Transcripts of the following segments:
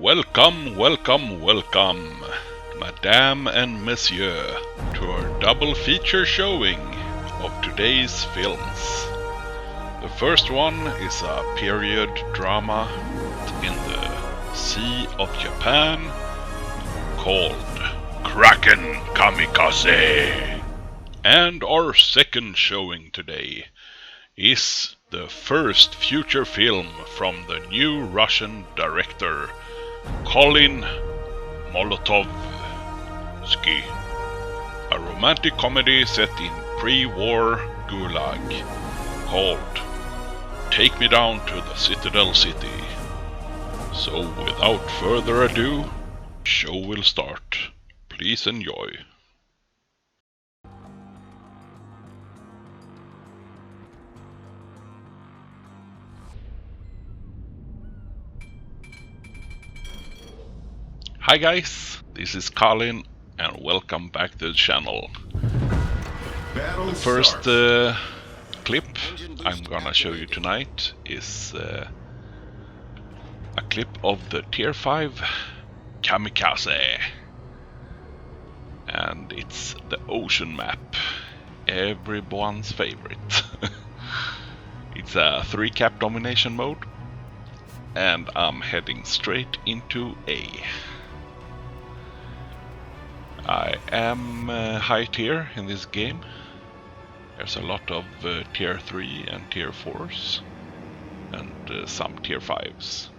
Welcome, welcome, welcome, Madame and Monsieur, to our double feature showing of today's films. The first one is a period drama in the Sea of Japan called Kraken Kamikaze. And our second showing today is the first feature film from the new Russian director Molotov, a romantic comedy set in pre-war Gulag called Take Me Down to the Citadel City. So without further ado, show will start. Please enjoy. Hi guys, this is Colin and welcome back to the channel. The first clip I'm gonna show you tonight is a clip of the Tier 5 Kamikaze. And it's the ocean map, everyone's favorite. It's a 3-cap domination mode and I'm heading straight into A. I am high tier in this game. There's a lot of tier 3 and tier 4s and some tier 5s.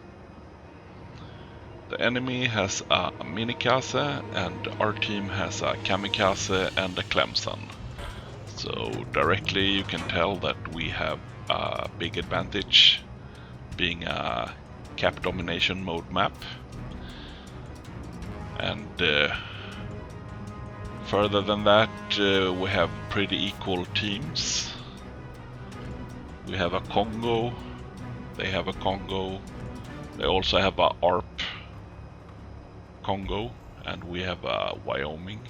The enemy has a minikaze and our team has a kamikaze and a Clemson. So directly you can tell that we have a big advantage being a cap domination mode map. And further than that, we have pretty equal teams. We have a Congo, they have a Congo, they also have a ARP Congo, and we have a Wyoming.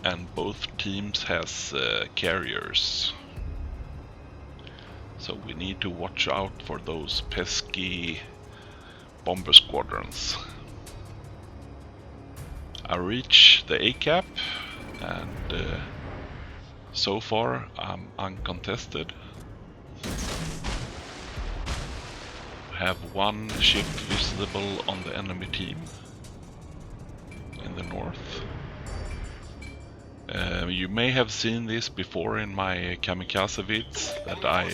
And both teams has carriers. So we need to watch out for those pesky bomber squadrons. I reach the A cap and so far I'm uncontested. I have one ship visible on the enemy team in the north. You may have seen this before in my kamikaze vids, that I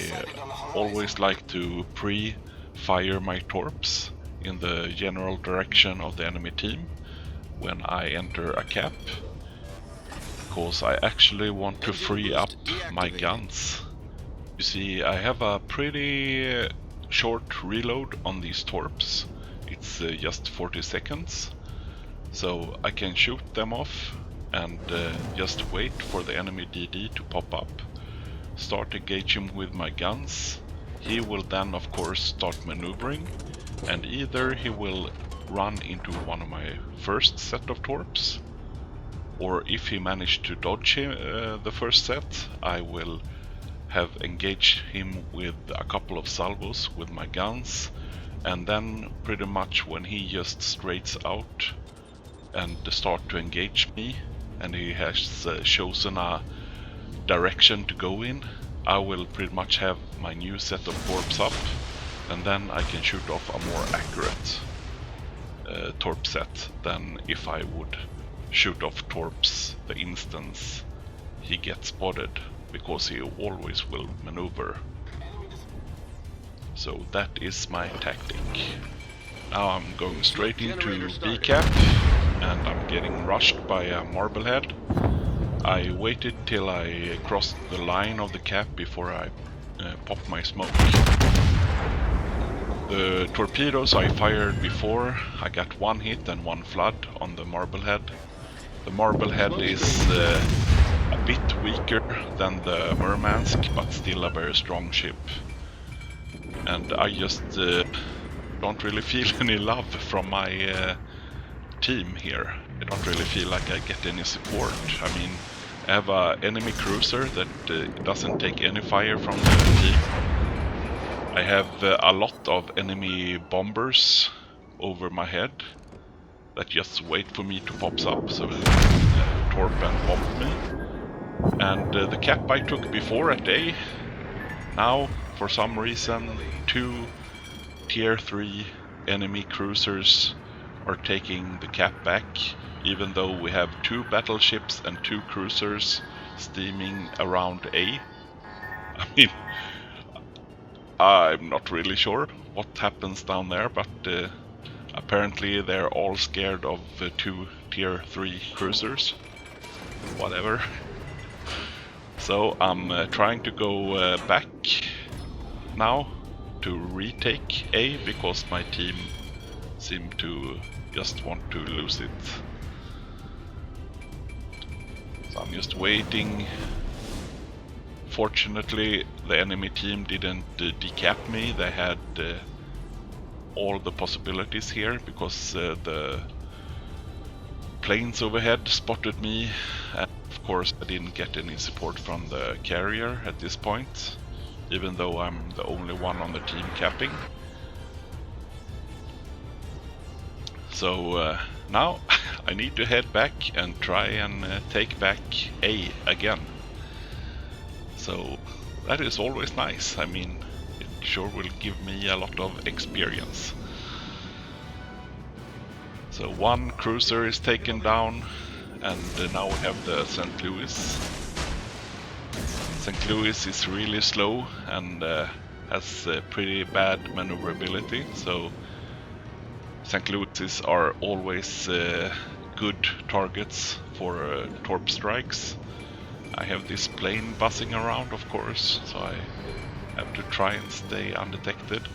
always like to pre-fire my torps in the general direction of the enemy team when I enter a cap, because I actually want to free up my guns. You see, I have a pretty short reload on these torps. It's just 40 seconds, so I can shoot them off and just wait for the enemy DD to pop up, start engaging with my guns. He will then of course start maneuvering, and either he will run into one of my first set of torps, or if he managed to dodge the first set, I will have engaged him with a couple of salvos with my guns, and then pretty much when he just straights out and start to engage me and he has chosen a direction to go in, I will pretty much have my new set of torps up, and then I can shoot off a more accurate torp set than if I would shoot off torps the instance he gets spotted, because he always will maneuver. So that is my tactic. Now I'm going straight into B cap and I'm getting rushed by a marblehead. I waited till I crossed the line of the cap before I pop my smoke. The torpedoes I fired before, I got one hit and one flood on the marblehead. The marblehead is a bit weaker than the Murmansk, but still a very strong ship. And I just don't really feel any love from my team here. I don't really feel like I get any support. I mean, I have an enemy cruiser that doesn't take any fire from the team. I have a lot of enemy bombers over my head that just wait for me to pop up, so they can torp and bomb me. And the cap I took before at A, now for some reason 2 tier 3 enemy cruisers are taking the cap back, even though we have 2 battleships and 2 cruisers steaming around A. I mean, I'm not really sure what happens down there, but apparently they're all scared of 2 tier 3 cruisers. Whatever. So I'm trying to go back now to retake A, because my team seem to just want to lose it. So I'm just waiting. Fortunately, the enemy team didn't decap me. They had all the possibilities here, because the planes overhead spotted me, and of course I didn't get any support from the carrier at this point, even though I'm the only one on the team capping. So now I need to head back and try and take back A again. So that is always nice. I mean, it sure will give me a lot of experience. So 1 cruiser is taken down, and now we have the St. Louis. St. Louis is really slow and has pretty bad maneuverability, so St. Louis are always good targets for torp strikes. I have this plane buzzing around, of course, so I have to try and stay undetected.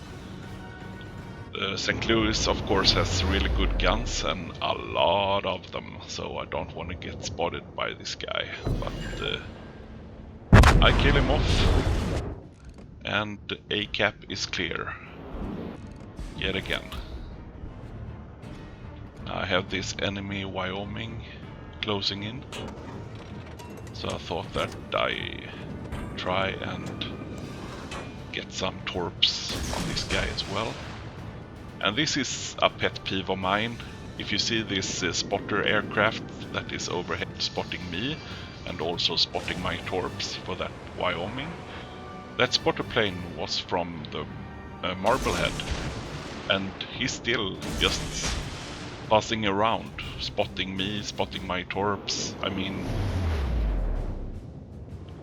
St. Louis, of course, has really good guns, and a lot of them, so I don't want to get spotted by this guy. But I kill him off, and A cap is clear. Yet again. I have this enemy Wyoming closing in, so I thought that I try and get some torps on this guy as well. And this is a pet peeve of mine. If you see this spotter aircraft that is overhead spotting me and also spotting my torps for that Wyoming, that spotter plane was from the Marblehead, and he's still just buzzing around, spotting me, spotting my torps. I mean,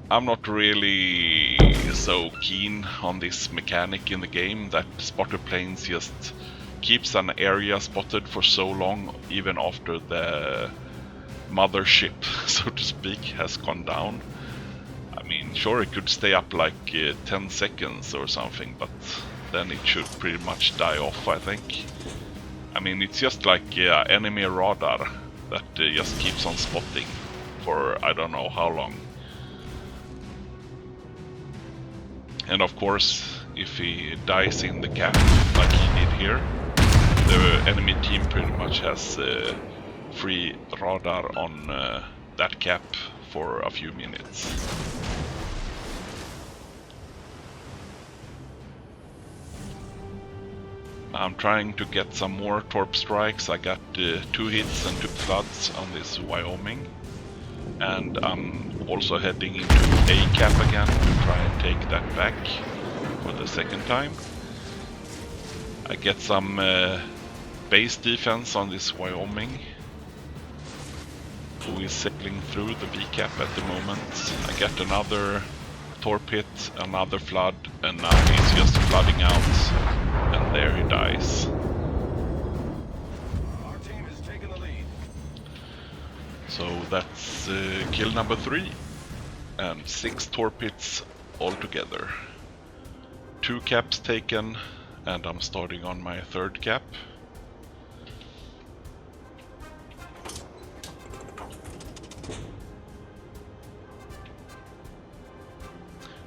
I'm not really so keen on this mechanic in the game that spotter planes just keeps an area spotted for so long, even after the mothership, so to speak, has gone down. I mean, sure, it could stay up like 10 seconds or something, but then it should pretty much die off, I think. I mean, it's just like enemy radar that just keeps on spotting for I don't know how long. And of course, if he dies in the cap, like he did here, the enemy team pretty much has free radar on that cap for a few minutes. I'm trying to get some more torp strikes. I got 2 hits and 2 floods on this Wyoming. And I'm also heading into A cap again to try and take that back for the second time. I get some base defense on this Wyoming, who is sailing through the B cap at the moment. I get another torp hit, another flood, and now he's just flooding out, and there he dies. So that's kill number 3, and 6 torp hits altogether. 2 caps taken, and I'm starting on my 3rd cap.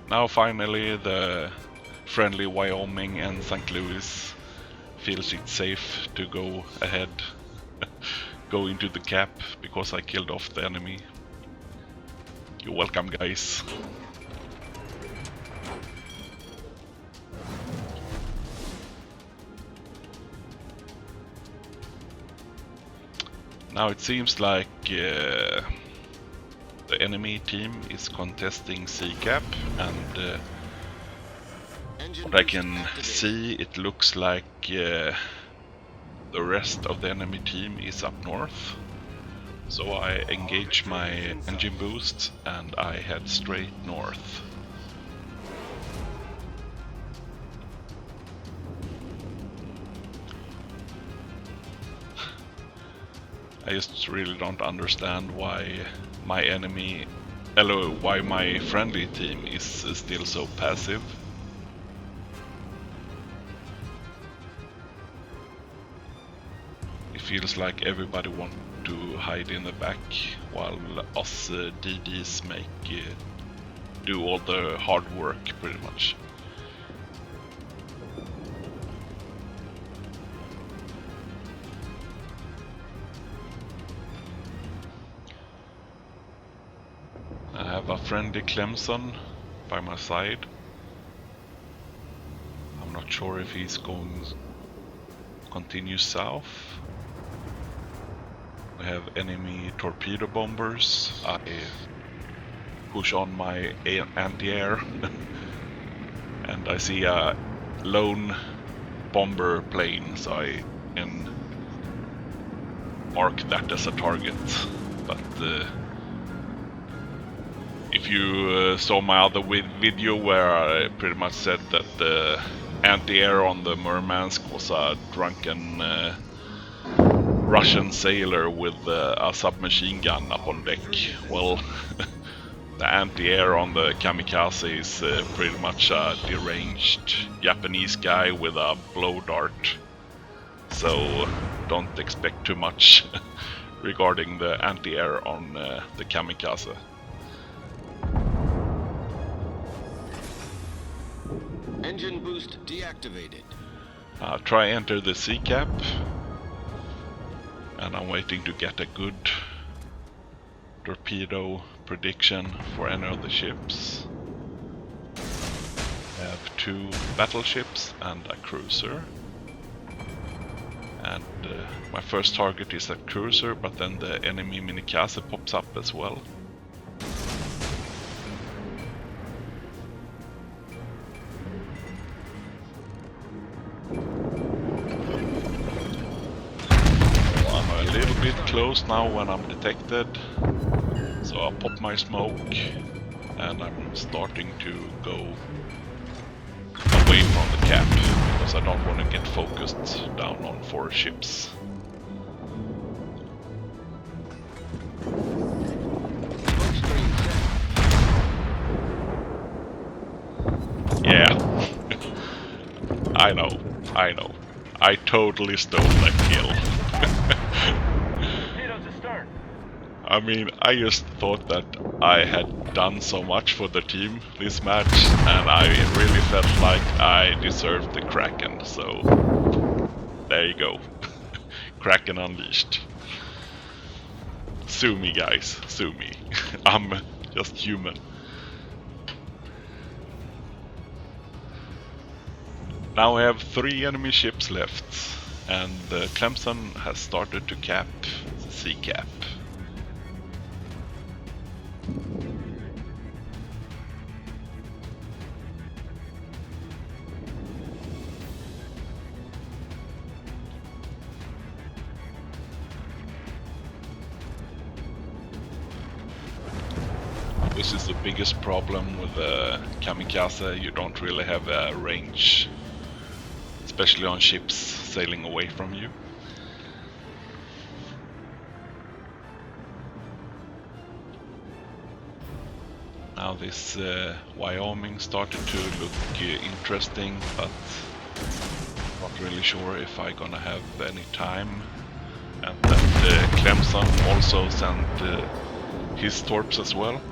Now finally the friendly Wyoming and St. Louis feels it's safe to go ahead. Go into the cap, because I killed off the enemy. You're welcome, guys. Now it seems like the enemy team is contesting C-cap, and what I can see, it looks like the rest of the enemy team is up north. So I engage my engine boost and I head straight north. I just really don't understand why my why my friendly team is still so passive. It feels like everybody wants to hide in the back while us DDs do all the hard work pretty much. I have a friendly Clemson by my side. I'm not sure if he's going to continue south. We have enemy torpedo bombers. I push on my anti-air and I see a lone bomber plane, so I can mark that as a target. But if you saw my other video where I pretty much said that the anti-air on the Murmansk was a drunken Russian sailor with a submachine gun up on deck, well, the anti-air on the Kamikaze is pretty much a deranged Japanese guy with a blow dart. So don't expect too much regarding the anti-air on the Kamikaze. Engine boost deactivated. Try enter the C-cap, and I'm waiting to get a good torpedo prediction for any of the ships. I have 2 battleships and a cruiser. And my first target is a cruiser, but then the enemy Kamikaze pops up as well. Close now when I'm detected, so I'll pop my smoke and I'm starting to go away from the cap because I don't want to get focused down on 4 ships. Yeah, I know, I totally stole that kill. I mean, I just thought that I had done so much for the team this match, and I really felt like I deserved the Kraken, so there you go. Kraken unleashed. Sue me, guys, sue me. I'm just human. Now we have 3 enemy ships left, and Clemson has started to cap the C-cap. This is the biggest problem with the Kamikaze. You don't really have a range, especially on ships sailing away from you. Now this Wyoming started to look interesting, but not really sure if I'm gonna have any time. And that Clemson also sent his torps as well.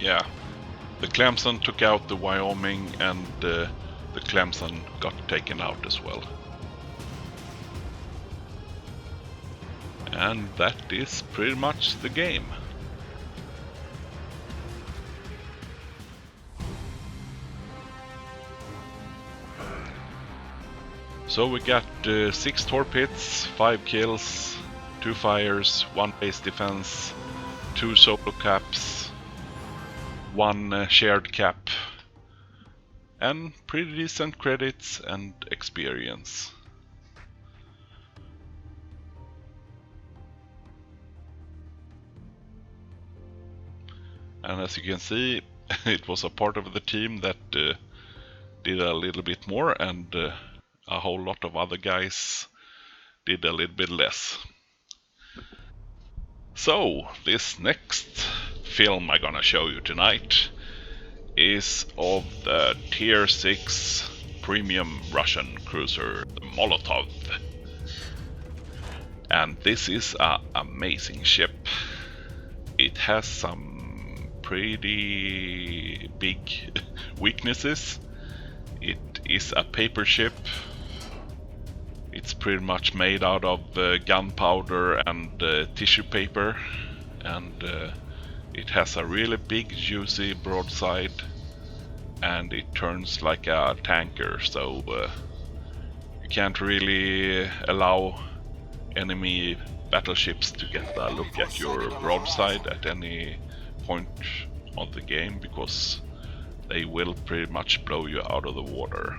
Yeah, the Clemson took out the Wyoming, and the Clemson got taken out as well. And that is pretty much the game. So we got 6 torp hits, 5 kills, 2 fires, 1 base defense, 2 solo caps, 1 shared cap, and pretty decent credits and experience. And as you can see, it was a part of the team that did a little bit more, and a whole lot of other guys did a little bit less. So, this next film I'm gonna show you tonight is of the Tier 6 premium Russian cruiser, the Molotov. And this is an amazing ship. It has some pretty big weaknesses. It is a paper ship. It's pretty much made out of gunpowder and tissue paper, and it has a really big juicy broadside, and it turns like a tanker, so you can't really allow enemy battleships to get a look at your broadside at any point of the game, because they will pretty much blow you out of the water.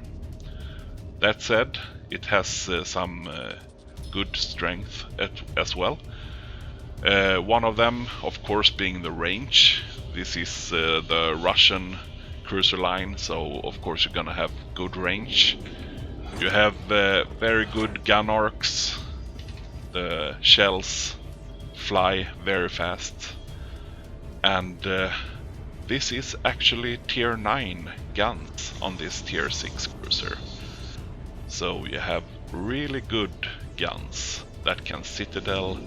That said, it has some good strength as well. One of them, of course, being the range. This is the Russian cruiser line, so of course you're gonna have good range. You have very good gun arcs. The shells fly very fast, and this is actually tier 9 guns on this tier 6 cruiser. So you have really good guns that can citadel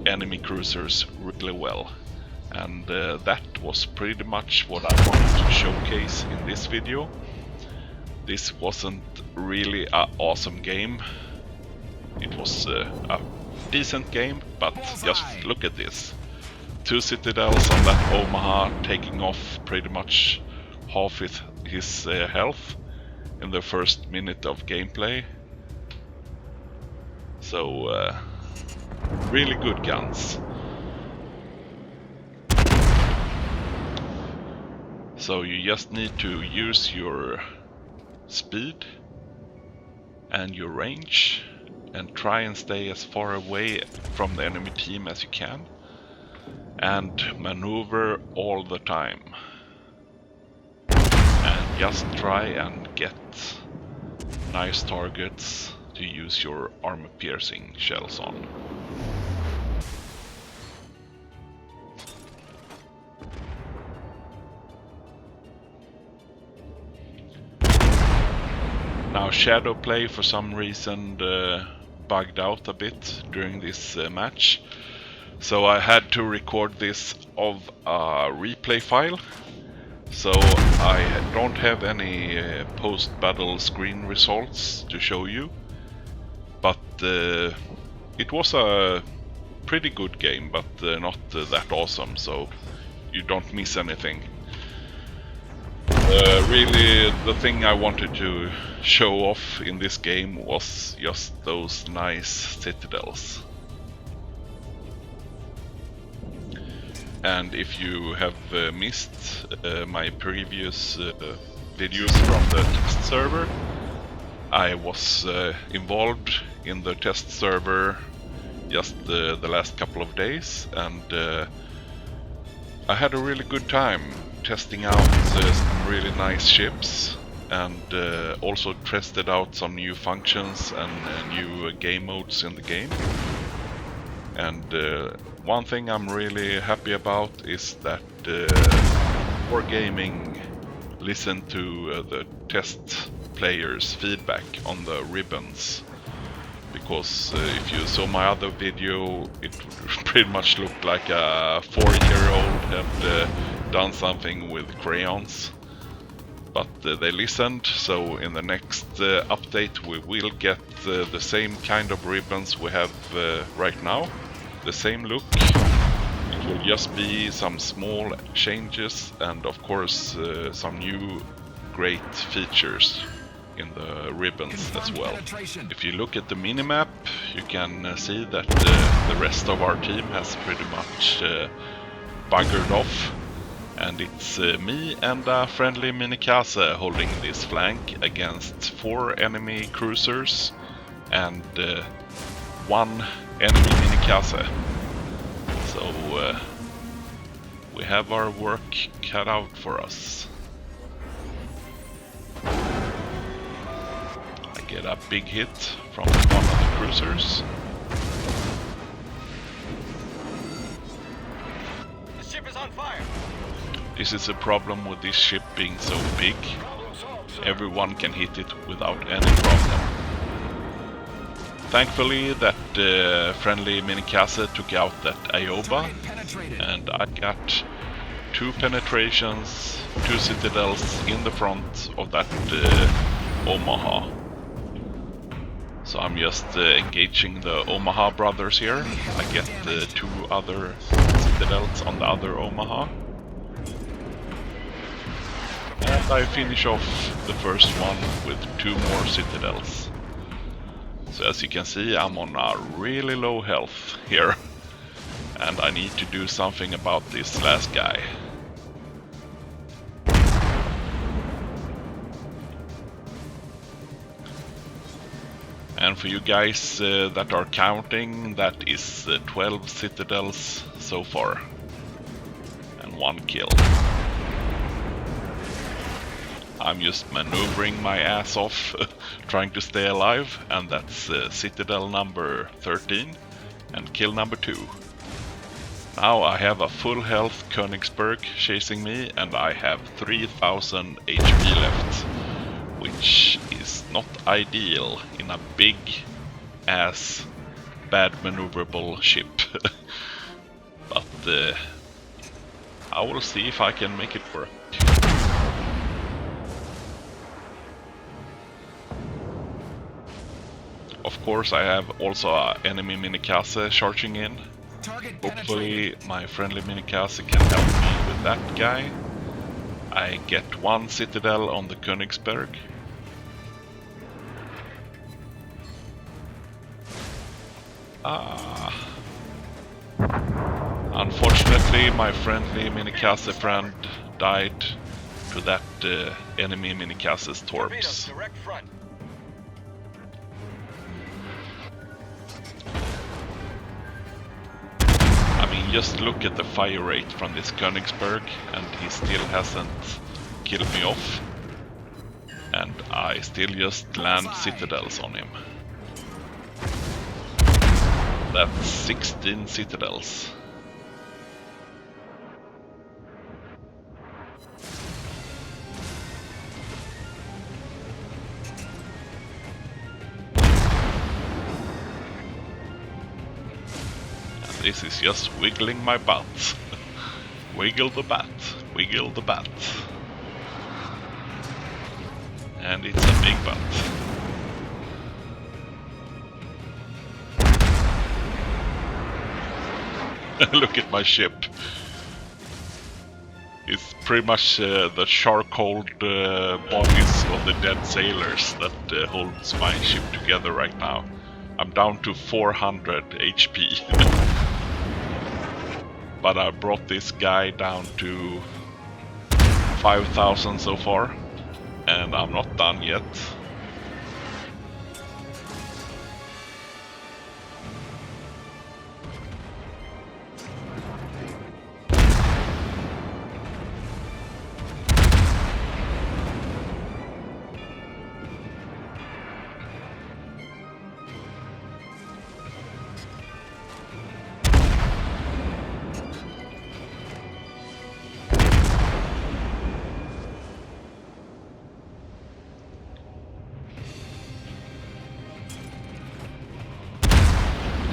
enemy cruisers really well, and that was pretty much what I wanted to showcase in this video. This wasn't really an awesome game. It was a decent game, but just look at this. 2 citadels on that Omaha, taking off pretty much half his health in the first minute of gameplay. So really good guns. So you just need to use your speed and your range and try and stay as far away from the enemy team as you can, and maneuver all the time, and just try and get nice targets to use your armor piercing shells on. Now shadow play for some reason bugged out a bit during this match, so I had to record this of a replay file. So I don't have any post-battle screen results to show you, but it was a pretty good game, but not that awesome, so you don't miss anything. Really, the thing I wanted to show off in this game was just those nice citadels. And if you have missed my previous videos from the test server, I was involved in the test server just the last couple of days, and I had a really good time testing out some really nice ships, and also tested out some new functions and new game modes in the game. And one thing I'm really happy about is that Wargaming listened to the test players' feedback on the ribbons. Because if you saw my other video, it pretty much looked like a 4-year-old had done something with crayons. But they listened, so in the next update we will get the same kind of ribbons we have right now. The same look. It will just be some small changes, and of course some new great features in the ribbons as well. If you look at the minimap, you can see that the rest of our team has pretty much buggered off, and it's me and a friendly Kamikaze holding this flank against 4 enemy cruisers and 1 enemy Kamikaze. So we have our work cut out for us. Get a big hit from one of the cruisers. The ship is on fire. This is a problem with this ship being so big. Everyone can hit it without any problem. Thankfully that friendly Kamikaze took out that Ioba, and I got 2 penetrations, 2 citadels in the front of that Omaha. So I'm just engaging the Omaha brothers here. I get 2 other citadels on the other Omaha. And I finish off the first one with 2 more citadels. So as you can see, I'm on a really low health here. And I need to do something about this last guy. And for you guys that are counting, that is 12 citadels so far. And 1 kill. I'm just maneuvering my ass off, trying to stay alive, and that's citadel number 13 and kill number 2. Now I have a full health Königsberg chasing me, and I have 3000 HP left, which is not ideal in a big ass bad maneuverable ship. But I will see if I can make it work. Of course I have also an enemy Kamikaze charging in. Hopefully my friendly Kamikaze can help me with that guy. I get 1 citadel on the Königsberg. Unfortunately my friendly Kamikaze friend died to that enemy Kamikaze's torps. I mean, just look at the fire rate from this Königsberg, and he still hasn't killed me off. And I still just land citadels on him. That's 16 citadels. This is just wiggling my butt. Wiggle the bat, wiggle the bat. And it's a big butt. Look at my ship. It's pretty much the charcoaled bodies of the dead sailors that holds my ship together right now. I'm down to 400 HP. But I brought this guy down to 5000 so far, and I'm not done yet.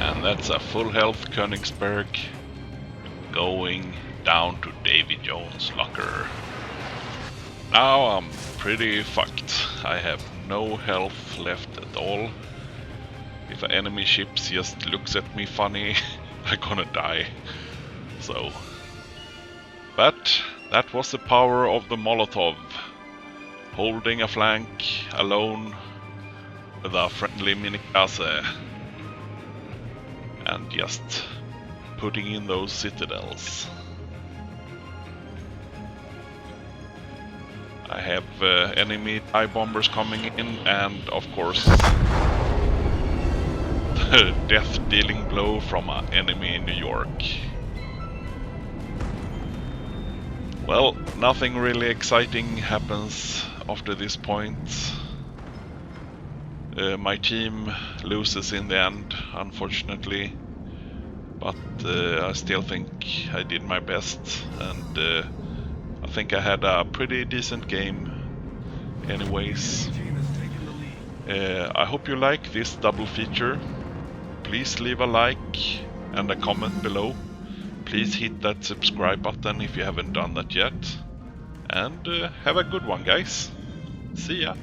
And that's a full health Königsberg going down to Davy Jones' locker. Now I'm pretty fucked. I have no health left at all. If an enemy ship just looks at me funny, I'm gonna die. So, but that was the power of the Molotov holding a flank alone with a friendly kamikaze and just putting in those citadels. I have enemy TIE bombers coming in, and of course the death-dealing blow from an enemy in New York. Well, nothing really exciting happens after this point. My team loses in the end, unfortunately, but I still think I did my best, and I think I had a pretty decent game anyways. I hope you like this double feature. Please leave a like and a comment below. Please hit that subscribe button if you haven't done that yet. And have a good one, guys. See ya.